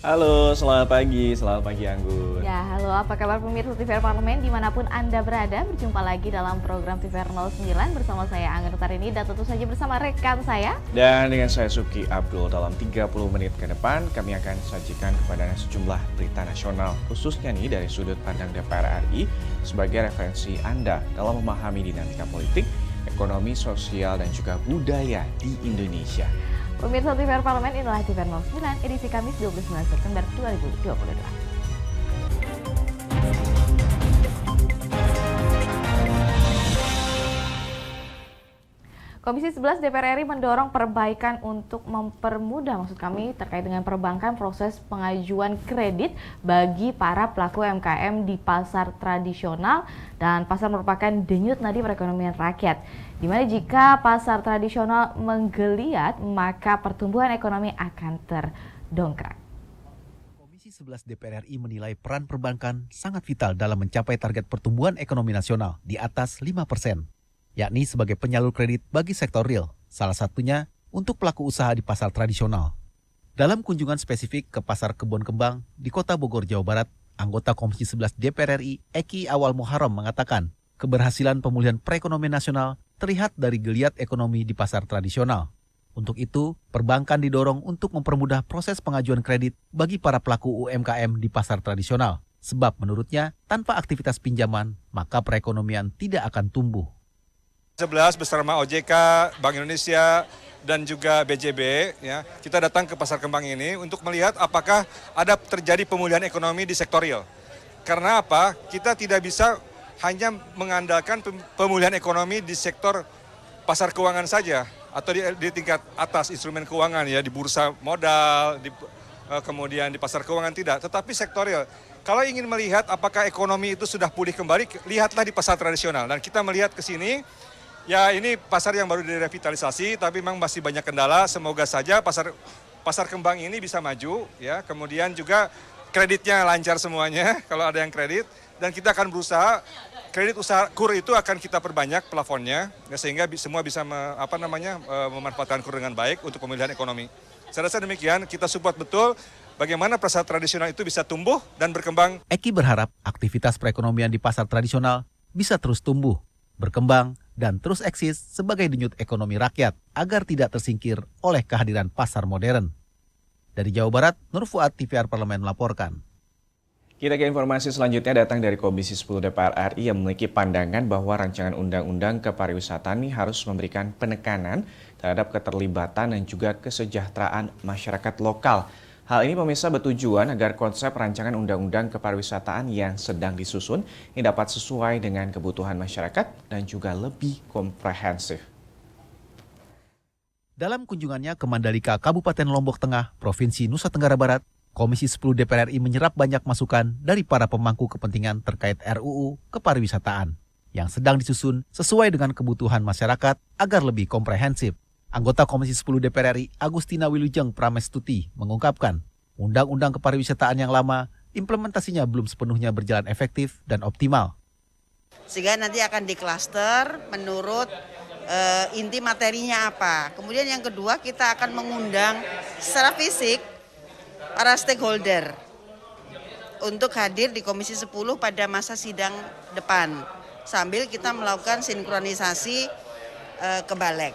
Halo, selamat pagi Anggun. Ya, halo, apa kabar pemirsa TVR Parlemen dimanapun Anda berada? Berjumpa lagi dalam program TVR 09 bersama saya Anggun Tarini dan tentu saja bersama rekan saya. Dan dengan saya Suki Abdul, dalam 30 menit ke depan kami akan sajikan kepada Anda sejumlah berita nasional, khususnya nih dari sudut pandang DPR RI sebagai referensi Anda dalam memahami dinamika politik, ekonomi, sosial, dan juga budaya di Indonesia. Pemirsa TVR Parlemen, inilah TVR 09 edisi Kamis 29 September 2022. Komisi 11 DPR RI mendorong perbaikan untuk mempermudah terkait dengan perbankan proses pengajuan kredit bagi para pelaku UMKM di pasar tradisional, dan pasar merupakan denyut nadi perekonomian rakyat. Di mana jika pasar tradisional menggeliat, maka pertumbuhan ekonomi akan terdongkrak. Komisi 11 DPR RI menilai peran perbankan sangat vital dalam mencapai target pertumbuhan ekonomi nasional di atas 5%. Yakni sebagai penyalur kredit bagi sektor real, salah satunya untuk pelaku usaha di pasar tradisional. Dalam kunjungan spesifik ke Pasar Kebon Kembang di Kota Bogor, Jawa Barat, anggota Komisi 11 DPR RI, Eki Awal Muharram mengatakan, keberhasilan pemulihan perekonomian nasional terlihat dari geliat ekonomi di pasar tradisional. Untuk itu, perbankan didorong untuk mempermudah proses pengajuan kredit bagi para pelaku UMKM di pasar tradisional. Sebab menurutnya, tanpa aktivitas pinjaman, maka perekonomian tidak akan tumbuh. 11 bersama OJK, Bank Indonesia, dan juga BJB, ya, kita datang ke Pasar Kembang ini untuk melihat apakah ada terjadi pemulihan ekonomi di sektor real. Karena apa? Kita tidak bisa hanya mengandalkan pemulihan ekonomi di sektor pasar keuangan saja atau di tingkat atas instrumen keuangan, ya, di bursa modal, kemudian di pasar keuangan tidak, tetapi sektor real. Kalau ingin melihat apakah ekonomi itu sudah pulih kembali, lihatlah di pasar tradisional. Dan kita melihat ke sini. Ya, ini pasar yang baru direvitalisasi, tapi memang masih banyak kendala. Semoga saja pasar Kembang ini bisa maju, ya. Kemudian juga kreditnya lancar semuanya kalau ada yang kredit, dan kita akan berusaha kredit usaha KUR itu akan kita perbanyak plafonnya, ya, sehingga semua bisa memanfaatkan KUR dengan baik untuk pemulihan ekonomi. Saya rasa demikian, kita support betul bagaimana pasar tradisional itu bisa tumbuh dan berkembang. Eki berharap aktivitas perekonomian di pasar tradisional bisa terus tumbuh, berkembang, dan terus eksis sebagai denyut ekonomi rakyat agar tidak tersingkir oleh kehadiran pasar modern. Dari Jawa Barat, Nur Fuad, TVR Parlemen melaporkan. Kita ke informasi selanjutnya datang dari Komisi 10 DPR RI yang memiliki pandangan bahwa rancangan undang-undang kepariwisataan ini harus memberikan penekanan terhadap keterlibatan dan juga kesejahteraan masyarakat lokal. Hal ini pemirsa bertujuan agar konsep rancangan undang-undang kepariwisataan yang sedang disusun ini dapat sesuai dengan kebutuhan masyarakat dan juga lebih komprehensif. Dalam kunjungannya ke Mandalika, Kabupaten Lombok Tengah, Provinsi Nusa Tenggara Barat, Komisi 10 DPR RI menyerap banyak masukan dari para pemangku kepentingan terkait RUU kepariwisataan yang sedang disusun sesuai dengan kebutuhan masyarakat agar lebih komprehensif. Anggota Komisi 10 DPR RI Agustina Wilujeng Pramestuti mengungkapkan, Undang-Undang Kepariwisataan yang lama implementasinya belum sepenuhnya berjalan efektif dan optimal. Sehingga nanti akan diklaster menurut inti materinya apa. Kemudian yang kedua, kita akan mengundang secara fisik para stakeholder untuk hadir di Komisi 10 pada masa sidang depan. Sambil kita melakukan sinkronisasi ke Balek.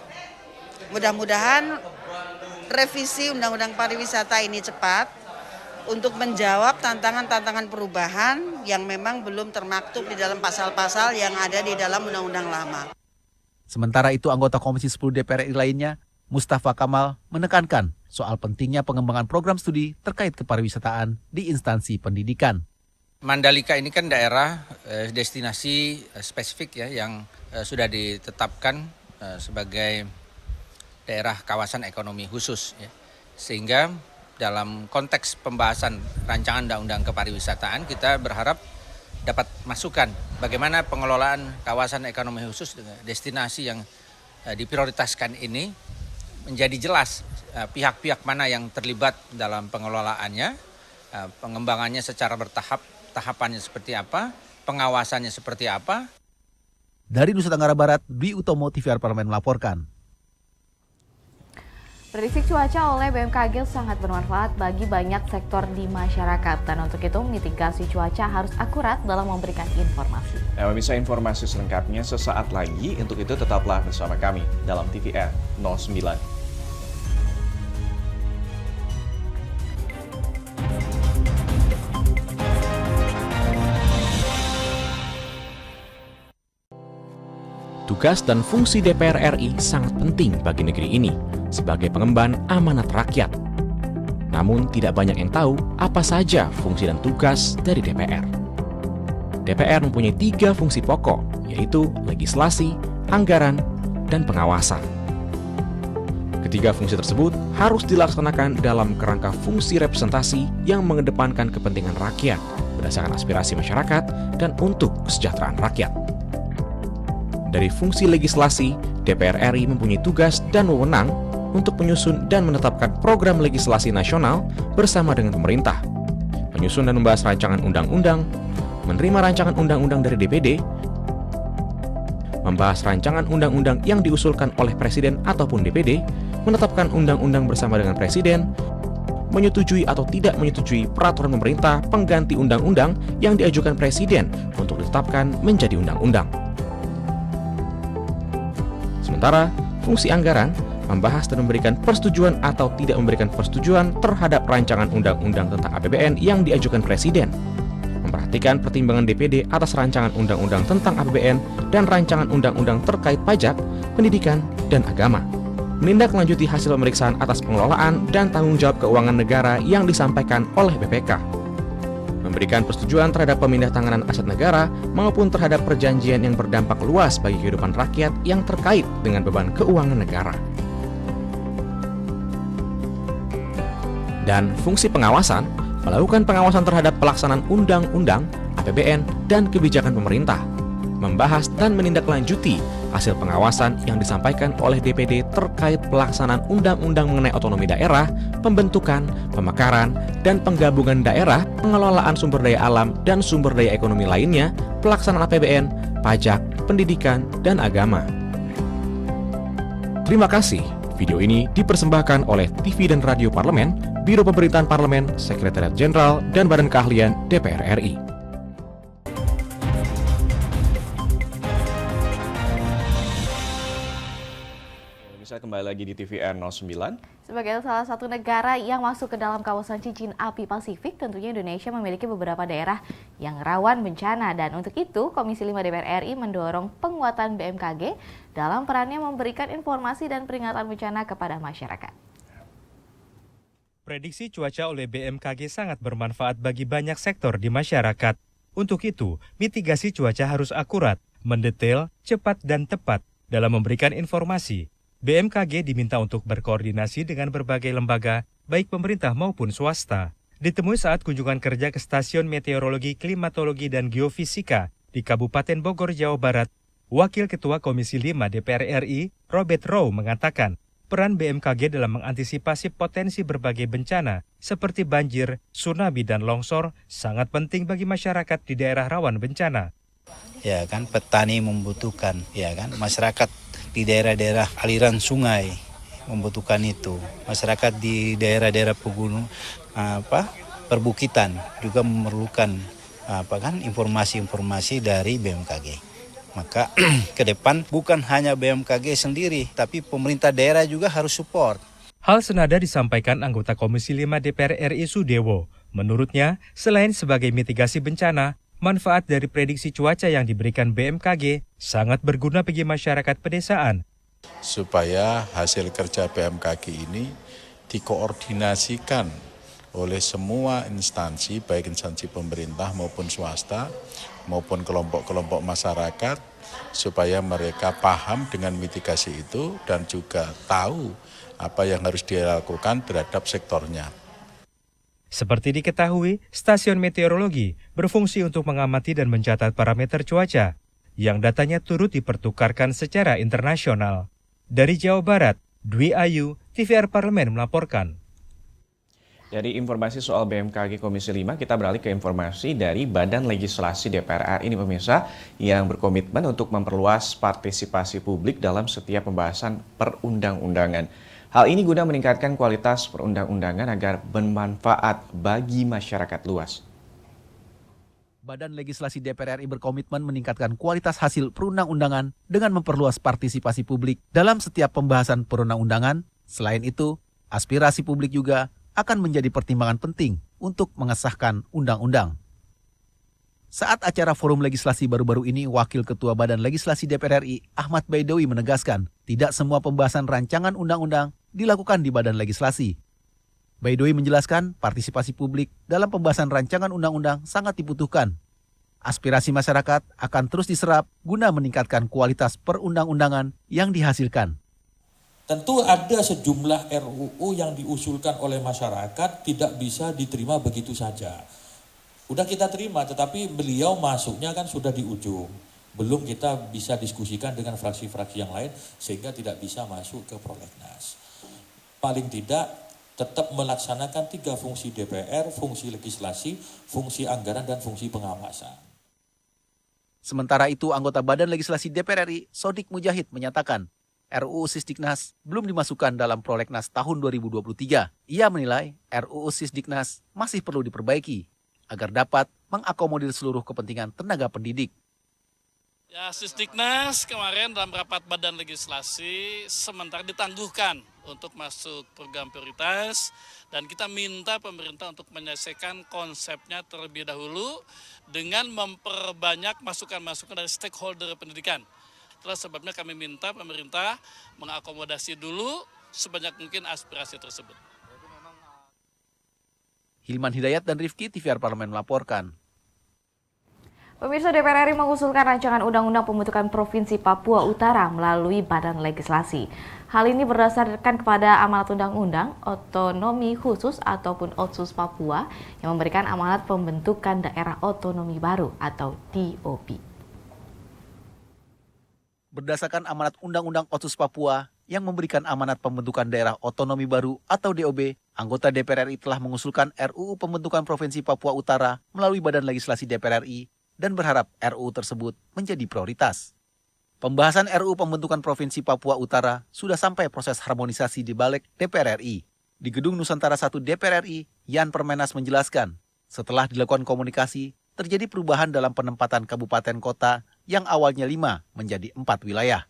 Mudah-mudahan revisi Undang-Undang Pariwisata ini cepat untuk menjawab tantangan-tantangan perubahan yang memang belum termaktub di dalam pasal-pasal yang ada di dalam Undang-Undang lama. Sementara itu, anggota Komisi 10 DPR RI lainnya, Mustafa Kamal, menekankan soal pentingnya pengembangan program studi terkait kepariwisataan di instansi pendidikan. Mandalika ini kan daerah destinasi spesifik, ya, yang sudah ditetapkan sebagai daerah kawasan ekonomi khusus, ya. Sehingga dalam konteks pembahasan rancangan undang-undang kepariwisataan kita berharap dapat masukan bagaimana pengelolaan kawasan ekonomi khusus dengan destinasi yang diprioritaskan ini menjadi jelas pihak-pihak mana yang terlibat dalam pengelolaannya, pengembangannya secara bertahap, tahapannya seperti apa, pengawasannya seperti apa. Dari Nusa Tenggara Barat, Dwi Utomo, TVR Parlemen melaporkan. Prediksi cuaca oleh BMKG sangat bermanfaat bagi banyak sektor di masyarakat dan untuk itu mitigasi cuaca harus akurat dalam memberikan informasi. Nah, bisa informasi selengkapnya sesaat lagi. Untuk itu tetaplah bersama kami dalam TVR 09. Tugas dan fungsi DPR RI sangat penting bagi negeri ini sebagai pengemban amanat rakyat. Namun tidak banyak yang tahu apa saja fungsi dan tugas dari DPR. DPR mempunyai 3 fungsi pokok, yaitu legislasi, anggaran, dan pengawasan. Ketiga fungsi tersebut harus dilaksanakan dalam kerangka fungsi representasi yang mengedepankan kepentingan rakyat berdasarkan aspirasi masyarakat dan untuk kesejahteraan rakyat. Dari fungsi legislasi, DPR RI mempunyai tugas dan wewenang untuk menyusun dan menetapkan program legislasi nasional bersama dengan pemerintah, menyusun dan membahas rancangan undang-undang, menerima rancangan undang-undang dari DPD, membahas rancangan undang-undang yang diusulkan oleh Presiden ataupun DPD, menetapkan undang-undang bersama dengan Presiden, menyetujui atau tidak menyetujui peraturan pemerintah pengganti undang-undang yang diajukan Presiden untuk ditetapkan menjadi undang-undang. Sementara, fungsi anggaran membahas dan memberikan persetujuan atau tidak memberikan persetujuan terhadap rancangan undang-undang tentang APBN yang diajukan Presiden, memperhatikan pertimbangan DPD atas rancangan undang-undang tentang APBN dan rancangan undang-undang terkait pajak, pendidikan, dan agama, menindaklanjuti hasil pemeriksaan atas pengelolaan dan tanggung jawab keuangan negara yang disampaikan oleh BPK, memberikan persetujuan terhadap pemindah tanganan aset negara maupun terhadap perjanjian yang berdampak luas bagi kehidupan rakyat yang terkait dengan beban keuangan negara. Dan fungsi pengawasan, melakukan pengawasan terhadap pelaksanaan undang-undang, APBN, dan kebijakan pemerintah, membahas dan menindaklanjuti hasil pengawasan yang disampaikan oleh DPD terkait pelaksanaan undang-undang mengenai otonomi daerah, pembentukan, pemekaran, dan penggabungan daerah, pengelolaan sumber daya alam dan sumber daya ekonomi lainnya, pelaksanaan APBN, pajak, pendidikan, dan agama. Terima kasih. Video ini dipersembahkan oleh TV dan Radio Parlemen, Biro Pemerintahan Parlemen, Sekretariat Jenderal, dan Badan Keahlian DPR RI. Bisa kembali lagi di TVR 09. Sebagai salah satu negara yang masuk ke dalam kawasan cincin api Pasifik, tentunya Indonesia memiliki beberapa daerah yang rawan bencana. Dan untuk itu, Komisi 5 DPR RI mendorong penguatan BMKG dalam perannya memberikan informasi dan peringatan bencana kepada masyarakat. Prediksi cuaca oleh BMKG sangat bermanfaat bagi banyak sektor di masyarakat. Untuk itu, mitigasi cuaca harus akurat, mendetail, cepat, dan tepat dalam memberikan informasi. BMKG diminta untuk berkoordinasi dengan berbagai lembaga, baik pemerintah maupun swasta. Ditemui saat kunjungan kerja ke Stasiun Meteorologi, Klimatologi, dan Geofisika di Kabupaten Bogor, Jawa Barat, Wakil Ketua Komisi 5 DPR RI, Robert Rowe, mengatakan peran BMKG dalam mengantisipasi potensi berbagai bencana seperti banjir, tsunami, dan longsor sangat penting bagi masyarakat di daerah rawan bencana. Ya kan, petani membutuhkan, ya kan, masyarakat di daerah-daerah aliran sungai membutuhkan itu. Masyarakat di daerah-daerah pegunung perbukitan juga memerlukan informasi-informasi dari BMKG. Maka ke depan bukan hanya BMKG sendiri, tapi pemerintah daerah juga harus support. Hal senada disampaikan anggota Komisi 5 DPR RI Sudewo. Menurutnya, selain sebagai mitigasi bencana, manfaat dari prediksi cuaca yang diberikan BMKG sangat berguna bagi masyarakat pedesaan. Supaya hasil kerja BMKG ini dikoordinasikan oleh semua instansi, baik instansi pemerintah maupun swasta, maupun kelompok-kelompok masyarakat, supaya mereka paham dengan mitigasi itu dan juga tahu apa yang harus dilakukan terhadap sektornya. Seperti diketahui, stasiun meteorologi berfungsi untuk mengamati dan mencatat parameter cuaca, yang datanya turut dipertukarkan secara internasional. Dari Jawa Barat, Dwi Ayu, TVR Parlemen melaporkan. Dari informasi soal BMKG Komisi 5, kita beralih ke informasi dari Badan Legislasi DPR RI ini pemirsa, yang berkomitmen untuk memperluas partisipasi publik dalam setiap pembahasan perundang-undangan. Hal ini guna meningkatkan kualitas perundang-undangan agar bermanfaat bagi masyarakat luas. Badan Legislasi DPR RI berkomitmen meningkatkan kualitas hasil perundang-undangan dengan memperluas partisipasi publik dalam setiap pembahasan perundang-undangan. Selain itu, aspirasi publik juga akan menjadi pertimbangan penting untuk mengesahkan undang-undang. Saat acara forum legislasi baru-baru ini, Wakil Ketua Badan Legislasi DPR RI, Ahmad Baidowi menegaskan, tidak semua pembahasan rancangan undang-undang dilakukan di Badan Legislasi. Baidowi menjelaskan partisipasi publik dalam pembahasan rancangan undang-undang sangat dibutuhkan. Aspirasi masyarakat akan terus diserap guna meningkatkan kualitas perundang-undangan yang dihasilkan. Tentu ada sejumlah RUU yang diusulkan oleh masyarakat tidak bisa diterima begitu saja. Udah kita terima, tetapi beliau masuknya kan sudah di ujung. Belum kita bisa diskusikan dengan fraksi-fraksi yang lain sehingga tidak bisa masuk ke prolegnas. Paling tidak tetap melaksanakan 3 fungsi DPR, fungsi legislasi, fungsi anggaran, dan fungsi pengawasan. Sementara itu, anggota Badan Legislasi DPR RI, Sodik Mujahid, menyatakan RUU Sisdiknas belum dimasukkan dalam prolegnas tahun 2023. Ia menilai RUU Sisdiknas masih perlu diperbaiki agar dapat mengakomodir seluruh kepentingan tenaga pendidik. Ya, Sisdiknas kemarin dalam rapat Badan Legislasi sementara ditangguhkan untuk masuk program prioritas dan kita minta pemerintah untuk menyelesaikan konsepnya terlebih dahulu dengan memperbanyak masukan-masukan dari stakeholder pendidikan. Itulah sebabnya kami minta pemerintah mengakomodasi dulu sebanyak mungkin aspirasi tersebut. Hilman Hidayat dan Rifki, TVR Parlemen melaporkan. Pemirsa, DPR RI mengusulkan rancangan Undang-Undang Pembentukan Provinsi Papua Utara melalui Badan Legislasi. Hal ini berdasarkan kepada amanat Undang-Undang Otonomi Khusus ataupun Otsus Papua yang memberikan amanat pembentukan daerah otonomi baru atau DOB. Berdasarkan amanat Undang-Undang Otsus Papua yang memberikan amanat pembentukan daerah otonomi baru atau DOB, anggota DPR RI telah mengusulkan RUU Pembentukan Provinsi Papua Utara melalui Badan Legislasi DPR RI dan berharap RUU tersebut menjadi prioritas. Pembahasan RUU Pembentukan Provinsi Papua Utara sudah sampai proses harmonisasi di Balik DPR RI. Di Gedung Nusantara 1 DPR RI, Yan Permenas menjelaskan, setelah dilakukan komunikasi, terjadi perubahan dalam penempatan kabupaten kota yang awalnya 5 menjadi 4 wilayah.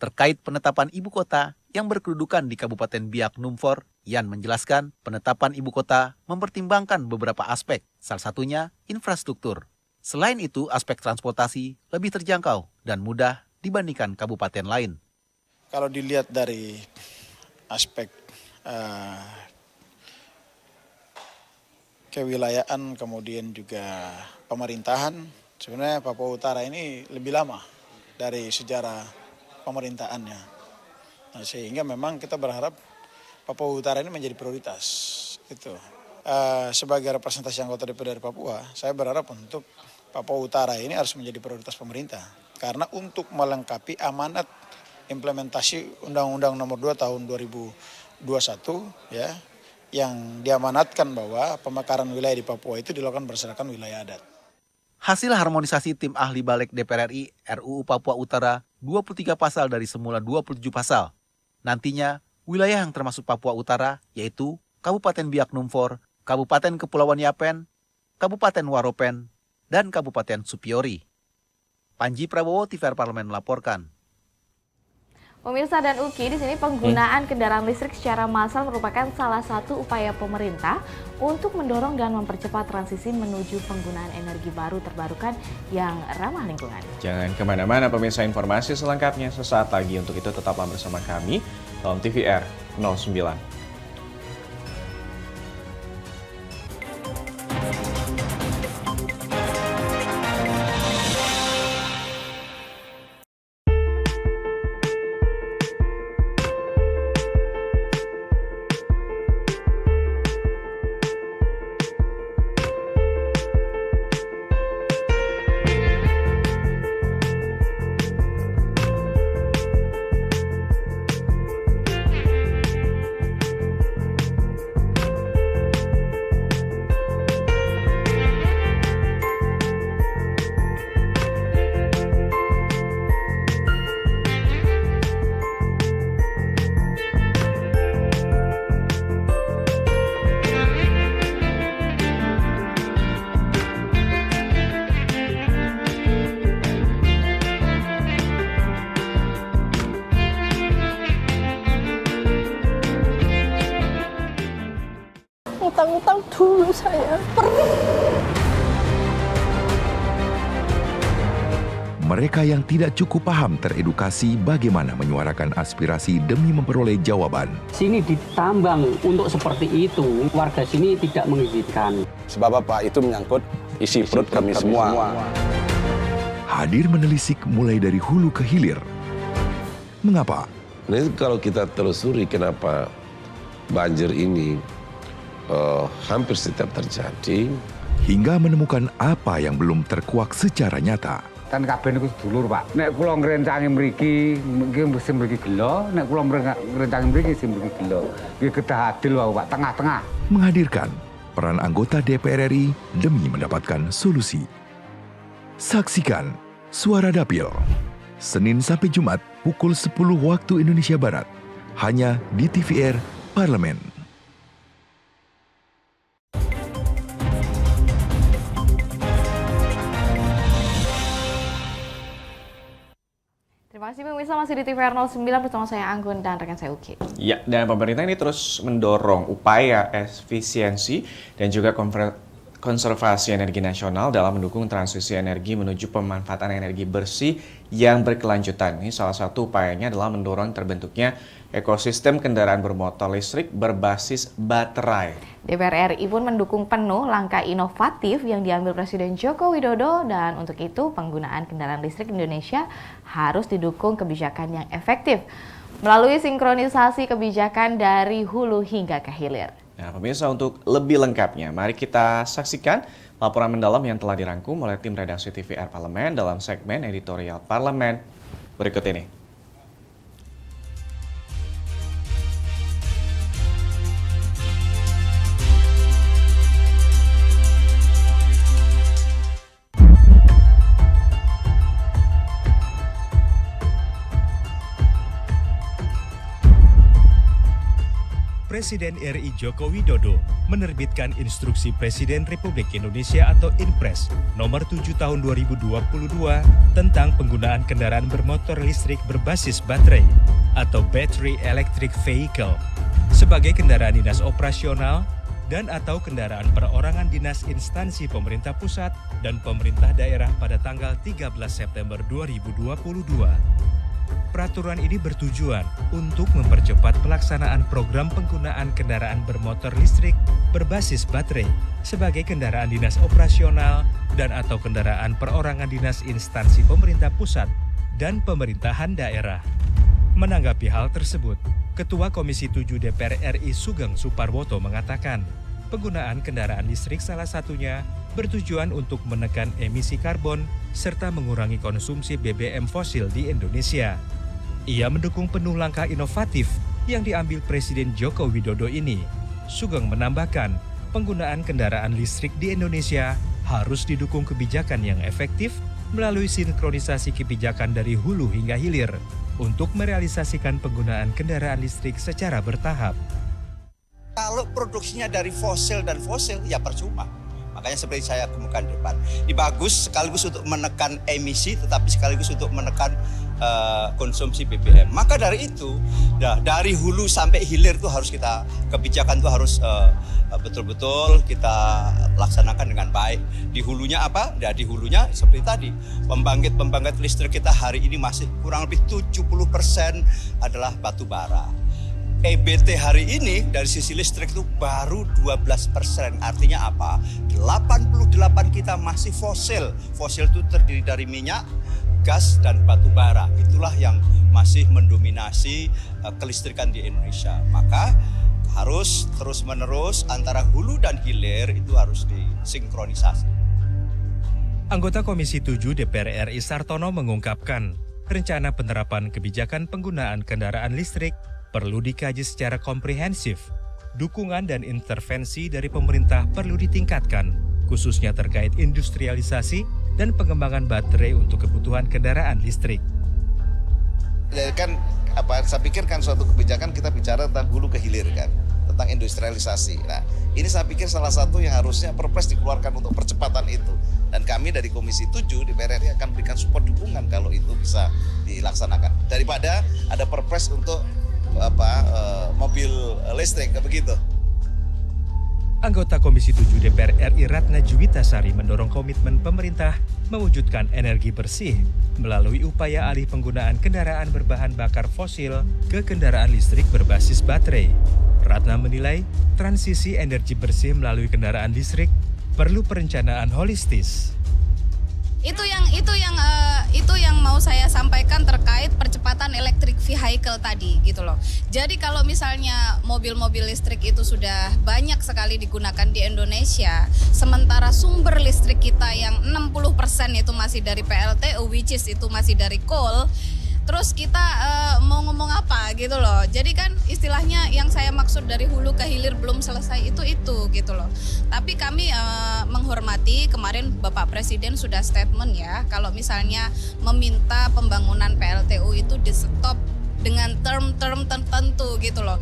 Terkait penetapan ibu kota yang berkedudukan di Kabupaten Biak Numfor, Yan menjelaskan penetapan ibu kota mempertimbangkan beberapa aspek, salah satunya infrastruktur. Selain itu, aspek transportasi lebih terjangkau dan mudah dibandingkan kabupaten lain. Kalau dilihat dari aspek kewilayaan, kemudian juga pemerintahan, sebenarnya Papua Utara ini lebih lama dari sejarah pemerintahannya. Nah, sehingga memang kita berharap Papua Utara ini menjadi prioritas. Itu. Sebagai representasi anggota DPR dari Papua, saya berharap untuk Papua Utara ini harus menjadi prioritas pemerintah. Karena untuk melengkapi amanat implementasi Undang-Undang Nomor 2 Tahun 2021 ya, yang diamanatkan bahwa pemekaran wilayah di Papua itu dilakukan berdasarkan wilayah adat. Hasil harmonisasi tim ahli Balik DPR RI RUU Papua Utara 23 pasal dari semula 27 pasal. Nantinya wilayah yang termasuk Papua Utara yaitu Kabupaten Biak Numfor, Kabupaten Kepulauan Yapen, Kabupaten Waropen, dan Kabupaten Supiori. Panji Prabowo, TVR Parlemen melaporkan. Pemirsa dan Uki, di sini penggunaan kendaraan listrik secara massal merupakan salah satu upaya pemerintah untuk mendorong dan mempercepat transisi menuju penggunaan energi baru terbarukan yang ramah lingkungan. Jangan kemana-mana pemirsa, informasi selengkapnya sesaat lagi. Untuk itu tetaplah bersama kami dalam TVR 09. Utang-utang dulu saya. Mereka yang tidak cukup paham teredukasi bagaimana menyuarakan aspirasi demi memperoleh jawaban. Sini ditambang untuk seperti itu, warga sini tidak mengizinkan. Sebab apa? Itu menyangkut isi perut kami semua. Hadir menelisik mulai dari hulu ke hilir. Mengapa? Nah, kalau kita telusuri kenapa banjir ini hampir setiap terjadi. Hingga menemukan apa yang belum terkuak secara nyata. Kan kabeh niku sedulur, Pak. Nek kula ngrencangi mriki, mesti mriki gelo, nek kula ngrencangi mriki sing mriki gelo. Nggih kedah adil wae, Pak, tengah-tengah. Menghadirkan peran anggota DPR RI demi mendapatkan solusi. Saksikan Suara Dapil, Senin sampai Jumat pukul 10 waktu Indonesia Barat, hanya di TVR Parlemen. Terima kasih pemirsa, masih di TVR 09 bersama saya Anggun dan rekan saya Uki. Ya, dan pemerintah ini terus mendorong upaya efisiensi dan juga konservasi energi nasional dalam mendukung transisi energi menuju pemanfaatan energi bersih yang berkelanjutan. Ini salah satu upayanya adalah mendorong terbentuknya ekosistem kendaraan bermotor listrik berbasis baterai. DPR RI pun mendukung penuh langkah inovatif yang diambil Presiden Joko Widodo, dan untuk itu penggunaan kendaraan listrik di Indonesia harus didukung kebijakan yang efektif melalui sinkronisasi kebijakan dari hulu hingga ke hilir. Nah, pemirsa, untuk lebih lengkapnya, mari kita saksikan laporan mendalam yang telah dirangkum oleh tim redaksi TVR Parlemen dalam segmen editorial Parlemen berikut ini. Presiden RI Joko Widodo menerbitkan Instruksi Presiden Republik Indonesia atau Inpres nomor 7 tahun 2022 tentang penggunaan kendaraan bermotor listrik berbasis baterai atau Battery Electric Vehicle sebagai kendaraan dinas operasional dan atau kendaraan perorangan dinas instansi pemerintah pusat dan pemerintah daerah pada tanggal 13 September 2022. Peraturan ini bertujuan untuk mempercepat pelaksanaan program penggunaan kendaraan bermotor listrik berbasis baterai sebagai kendaraan dinas operasional dan atau kendaraan perorangan dinas instansi pemerintah pusat dan pemerintahan daerah. Menanggapi hal tersebut, Ketua Komisi 7 DPR RI Sugeng Suparwoto mengatakan, penggunaan kendaraan listrik salah satunya bertujuan untuk menekan emisi karbon serta mengurangi konsumsi BBM fosil di Indonesia. Ia mendukung penuh langkah inovatif yang diambil Presiden Joko Widodo ini. Sugeng menambahkan, penggunaan kendaraan listrik di Indonesia harus didukung kebijakan yang efektif melalui sinkronisasi kebijakan dari hulu hingga hilir untuk merealisasikan penggunaan kendaraan listrik secara bertahap. Kalau produksinya dari fosil dan fosil, ya percuma. Makanya seperti saya kemukakan di depan, ini bagus sekaligus untuk menekan emisi, tetapi sekaligus untuk menekan konsumsi BBM. Maka dari itu, dari hulu sampai hilir itu harus kita, kebijakan itu harus betul-betul kita laksanakan dengan baik. Di hulunya apa? Ya, di hulunya seperti tadi, pembangkit listrik kita hari ini masih kurang lebih 70% adalah batu bara. EBT hari ini dari sisi listrik itu baru 12%. Artinya apa? 88 kita masih fosil. Fosil itu terdiri dari minyak, gas, dan batu bara. Itulah yang masih mendominasi kelistrikan di Indonesia. Maka harus terus-menerus antara hulu dan hilir itu harus disinkronisasi. Anggota Komisi 7 DPR RI Sartono mengungkapkan, rencana penerapan kebijakan penggunaan kendaraan listrik perlu dikaji secara komprehensif. Dukungan dan intervensi dari pemerintah perlu ditingkatkan, khususnya terkait industrialisasi dan pengembangan baterai untuk kebutuhan kendaraan listrik. Jadi kan saya pikir kan suatu kebijakan kita bicara tentang hulu ke hilir kan, tentang industrialisasi. Nah, ini saya pikir salah satu yang harusnya Perpres dikeluarkan untuk percepatan itu. Dan kami dari Komisi 7 DPR RI akan berikan support dukungan kalau itu bisa dilaksanakan. Daripada ada Perpres untuk mobil listrik, begitu. Anggota Komisi 7 DPR RI Ratna Juwitasari mendorong komitmen pemerintah mewujudkan energi bersih melalui upaya alih penggunaan kendaraan berbahan bakar fosil ke kendaraan listrik berbasis baterai. Ratna menilai transisi energi bersih melalui kendaraan listrik perlu perencanaan holistis. Itu yang mau saya sampaikan terkait percepatan electric vehicle tadi gitu loh. Jadi kalau misalnya mobil-mobil listrik itu sudah banyak sekali digunakan di Indonesia, sementara sumber listrik kita yang 60% itu masih dari PLTU, which is itu masih dari coal, terus kita mau ngomong apa gitu loh. Jadi kan istilahnya yang saya maksud dari hulu ke hilir belum selesai itu gitu loh. Tapi kami menghormati kemarin Bapak Presiden sudah statement ya, kalau misalnya meminta pembangunan PLTU itu di stop dengan term-term tertentu gitu loh.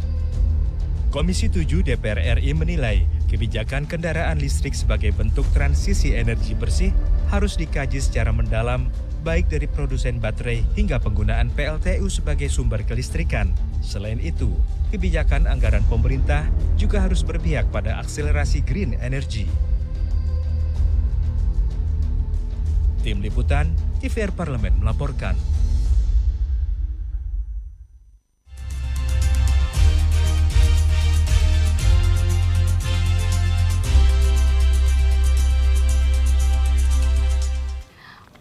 Komisi 7 DPR RI menilai kebijakan kendaraan listrik sebagai bentuk transisi energi bersih harus dikaji secara mendalam, baik dari produsen baterai hingga penggunaan PLTU sebagai sumber kelistrikan. Selain itu, kebijakan anggaran pemerintah juga harus berpihak pada akselerasi green energy. Tim Liputan, TVR Parlemen melaporkan.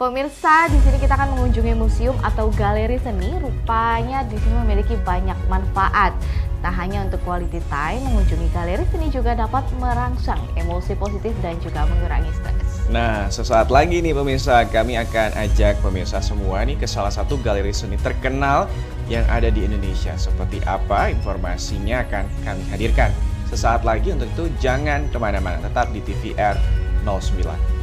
Pemirsa, di sini kita akan mengunjungi museum atau galeri seni. Rupanya di sini memiliki banyak manfaat. Tak hanya untuk quality time, mengunjungi galeri seni juga dapat merangsang emosi positif dan juga mengurangi stres. Nah, sesaat lagi nih pemirsa, kami akan ajak pemirsa semua nih ke salah satu galeri seni terkenal yang ada di Indonesia. Seperti apa informasinya akan kami hadirkan. Sesaat lagi, untuk itu jangan kemana-mana, tetap di TVR 09.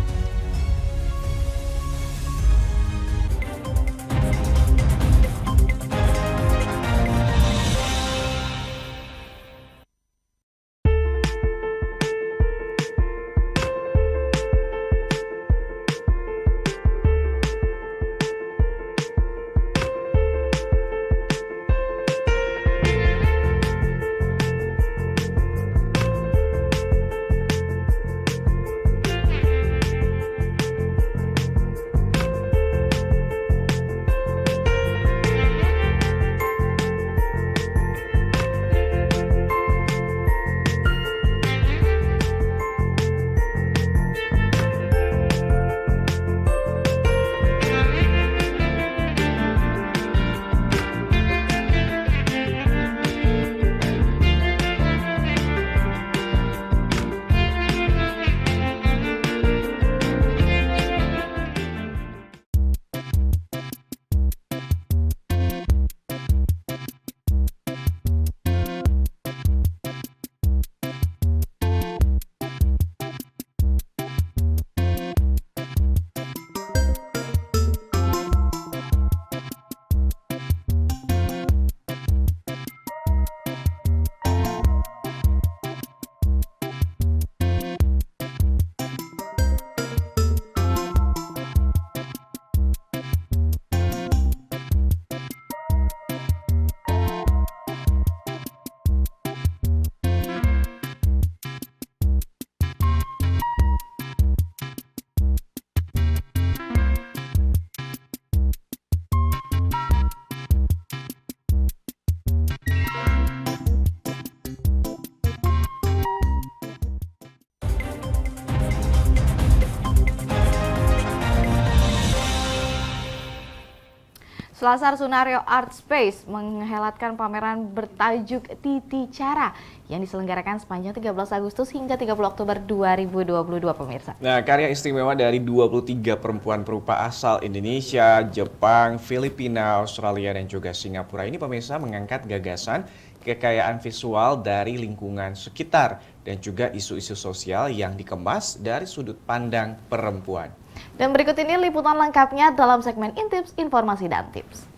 Selasar Sunario Art Space menghelatkan pameran bertajuk Titi Cara yang diselenggarakan sepanjang 13 Agustus hingga 30 Oktober 2022, pemirsa. Nah, karya istimewa dari 23 perempuan perupa asal Indonesia, Jepang, Filipina, Australia, dan juga Singapura ini, pemirsa, mengangkat gagasan kekayaan visual dari lingkungan sekitar dan juga isu-isu sosial yang dikemas dari sudut pandang perempuan. Dan berikut ini liputan lengkapnya dalam segmen Intips, Informasi dan Tips.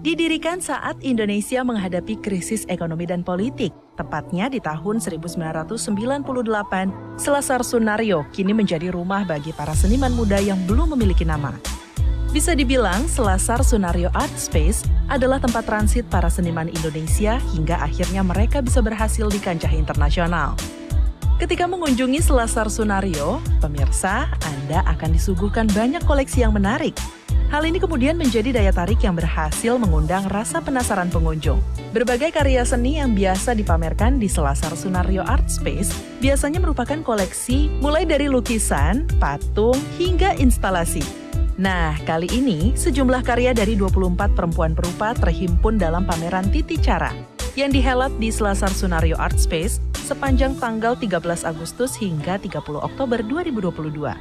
Didirikan saat Indonesia menghadapi krisis ekonomi dan politik, tepatnya di tahun 1998, Selasar Sunario kini menjadi rumah bagi para seniman muda yang belum memiliki nama. Bisa dibilang, Selasar Sunario Art Space adalah tempat transit para seniman Indonesia hingga akhirnya mereka bisa berhasil di kancah internasional. Ketika mengunjungi Selasar Sunario, pemirsa, Anda akan disuguhkan banyak koleksi yang menarik. Hal ini kemudian menjadi daya tarik yang berhasil mengundang rasa penasaran pengunjung. Berbagai karya seni yang biasa dipamerkan di Selasar Sunario Art Space biasanya merupakan koleksi mulai dari lukisan, patung, hingga instalasi. Nah, kali ini sejumlah karya dari 24 perempuan perupa terhimpun dalam pameran Titi Cara yang dihelat di Selasar Sunario Art Space sepanjang tanggal 13 Agustus hingga 30 Oktober 2022.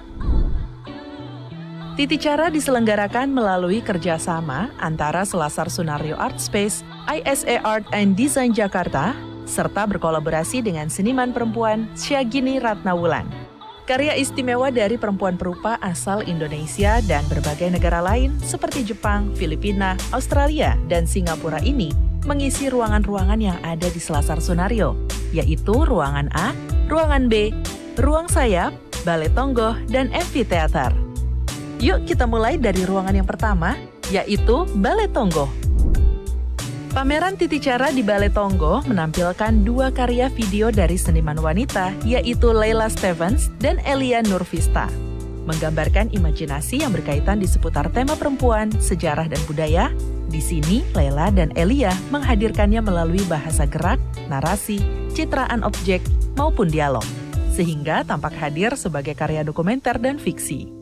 Titi Cara diselenggarakan melalui kerjasama antara Selasar Sunario Art Space, ISA Art and Design Jakarta, serta berkolaborasi dengan seniman perempuan Syagini Ratnawulan. Karya istimewa dari perempuan perupa asal Indonesia dan berbagai negara lain seperti Jepang, Filipina, Australia, dan Singapura ini mengisi ruangan-ruangan yang ada di Selasar Sunario, yaitu ruangan A, ruangan B, ruang sayap, balai tonggoh, dan amphitheater. Yuk kita mulai dari ruangan yang pertama, yaitu balai tonggoh. Pameran Titi Cara di Balai Tonggoh menampilkan dua karya video dari seniman wanita, yaitu Leila Stevens dan Elia Nurvista. Menggambarkan imajinasi yang berkaitan di seputar tema perempuan, sejarah, dan budaya, di sini Leila dan Elia menghadirkannya melalui bahasa gerak, narasi, citraan objek, maupun dialog, sehingga tampak hadir sebagai karya dokumenter dan fiksi.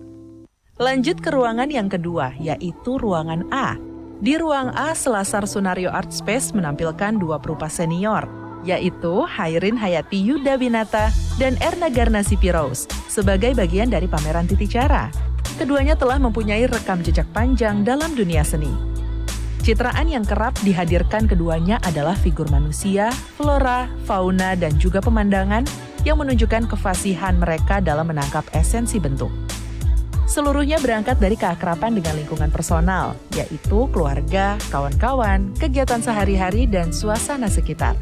Lanjut ke ruangan yang kedua, yaitu ruangan A. Di ruang A, Selasar Sunario Art Space menampilkan dua perupa senior, yaitu Hairin Hayati Yudawinata dan Erna Garnasi Pirous, sebagai bagian dari pameran Titi Cara. Keduanya telah mempunyai rekam jejak panjang dalam dunia seni. Citraan yang kerap dihadirkan keduanya adalah figur manusia, flora, fauna, dan juga pemandangan yang menunjukkan kefasihan mereka dalam menangkap esensi bentuk. Seluruhnya berangkat dari keakraban dengan lingkungan personal, yaitu keluarga, kawan-kawan, kegiatan sehari-hari, dan suasana sekitar.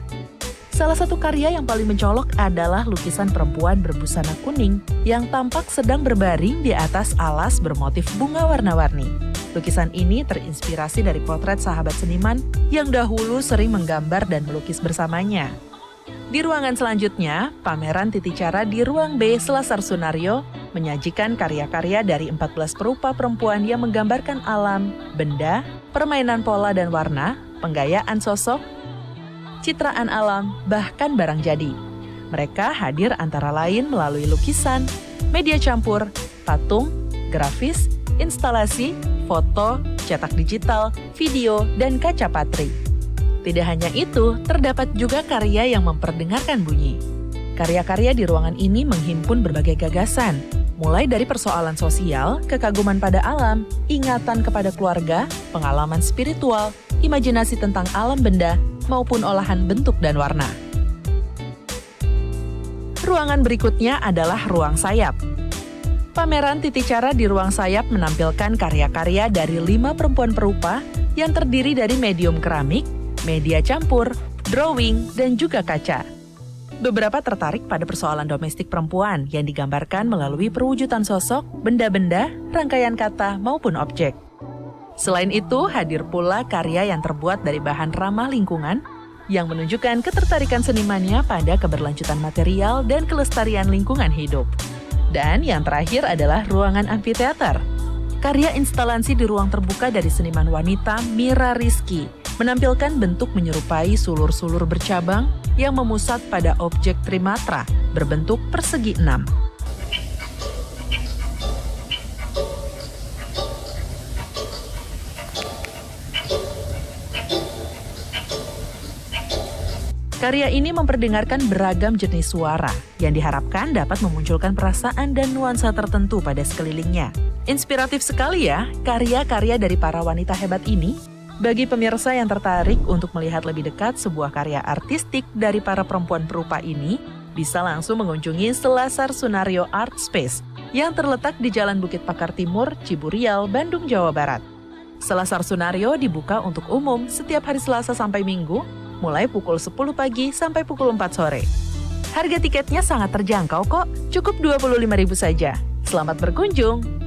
Salah satu karya yang paling mencolok adalah lukisan perempuan berbusana kuning yang tampak sedang berbaring di atas alas bermotif bunga warna-warni. Lukisan ini terinspirasi dari potret sahabat seniman yang dahulu sering menggambar dan melukis bersamanya. Di ruangan selanjutnya, pameran Titi Cara di ruang B Selasar Sunario menyajikan karya-karya dari 14 perupa perempuan yang menggambarkan alam, benda, permainan pola dan warna, penggayaan sosok, citraan alam, bahkan barang jadi. Mereka hadir antara lain melalui lukisan, media campur, patung, grafis, instalasi, foto, cetak digital, video, dan kaca patri. Tidak hanya itu, terdapat juga karya yang memperdengarkan bunyi. Karya-karya di ruangan ini menghimpun berbagai gagasan, mulai dari persoalan sosial, kekaguman pada alam, ingatan kepada keluarga, pengalaman spiritual, imajinasi tentang alam benda, maupun olahan bentuk dan warna. Ruangan berikutnya adalah ruang sayap. Pameran Titi Cara di ruang sayap menampilkan karya-karya dari 5 perempuan perupa yang terdiri dari medium keramik, media campur, drawing, dan juga kaca. Beberapa tertarik pada persoalan domestik perempuan yang digambarkan melalui perwujudan sosok, benda-benda, rangkaian kata, maupun objek. Selain itu, hadir pula karya yang terbuat dari bahan ramah lingkungan yang menunjukkan ketertarikan senimannya pada keberlanjutan material dan kelestarian lingkungan hidup. Dan yang terakhir adalah ruangan amphitheater. Karya instalasi di ruang terbuka dari seniman wanita Mira Rizky menampilkan bentuk menyerupai sulur-sulur bercabang yang memusat pada objek trimatra berbentuk persegi 6. Karya ini memperdengarkan beragam jenis suara yang diharapkan dapat memunculkan perasaan dan nuansa tertentu pada sekelilingnya. Inspiratif sekali ya karya-karya dari para wanita hebat ini. Bagi pemirsa yang tertarik untuk melihat lebih dekat sebuah karya artistik dari para perempuan perupa ini, bisa langsung mengunjungi Selasar Sunario Art Space yang terletak di Jalan Bukit Pakar Timur, Ciburial, Bandung, Jawa Barat. Selasar Sunario dibuka untuk umum setiap hari Selasa sampai Minggu, mulai pukul 10 pagi sampai pukul 4 sore. Harga tiketnya sangat terjangkau kok, cukup Rp25.000 saja. Selamat berkunjung!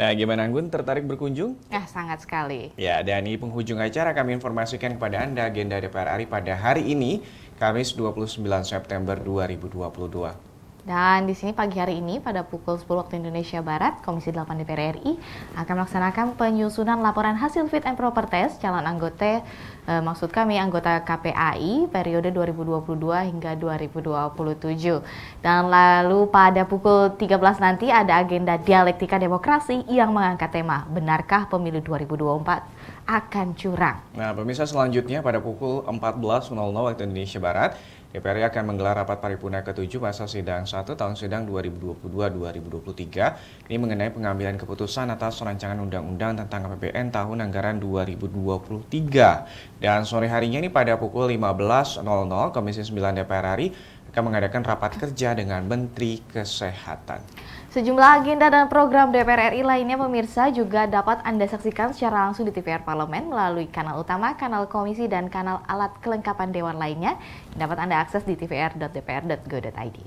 Nah, gimana Anggun, tertarik berkunjung? Sangat sekali. Ya, dan di penghujung acara kami informasikan kepada Anda agenda DPR RI pada hari ini, Kamis 29 September 2022. Dan di sini pagi hari ini pada pukul 10 waktu Indonesia Barat, Komisi 8 DPR RI akan melaksanakan penyusunan laporan hasil fit and proper test calon anggota KPAI periode 2022 hingga 2027. Dan lalu pada pukul 13 nanti ada agenda dialektika demokrasi yang mengangkat tema benarkah pemilu 2024 akan curang. Nah, pemirsa, selanjutnya pada pukul 14.00 waktu Indonesia Barat, DPR RI akan menggelar rapat paripurna ke-7 masa sidang 1 tahun sidang 2022-2023. Ini mengenai pengambilan keputusan atas rancangan undang-undang tentang APBN tahun anggaran 2023. Dan sore harinya ini pada pukul 15.00 Komisi 9 DPR RI akan mengadakan rapat kerja dengan Menteri Kesehatan. Sejumlah agenda dan program DPR RI lainnya pemirsa juga dapat Anda saksikan secara langsung di TVR Parlemen melalui kanal utama, kanal komisi, dan kanal alat kelengkapan dewan lainnya yang dapat Anda akses di tvr.dpr.go.id.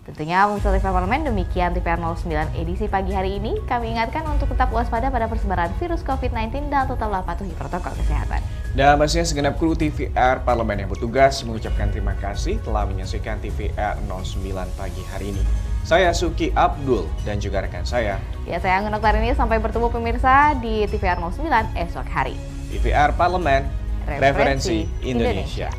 Tentunya pemirsa TVR Parlemen, demikian TVR 09 edisi pagi hari ini. Kami ingatkan untuk tetap waspada pada persebaran virus COVID-19 dan tetaplah patuhi protokol kesehatan. Dan pastinya segenap kru TVR Parlemen yang bertugas mengucapkan terima kasih telah menyaksikan TVR 09 pagi hari ini. Saya Suki Abdul dan juga rekan saya. Ya, saya Anggun Oktarini. Sampai bertemu pemirsa di TVR 09 esok hari. TVR Parlemen, Referensi Indonesia.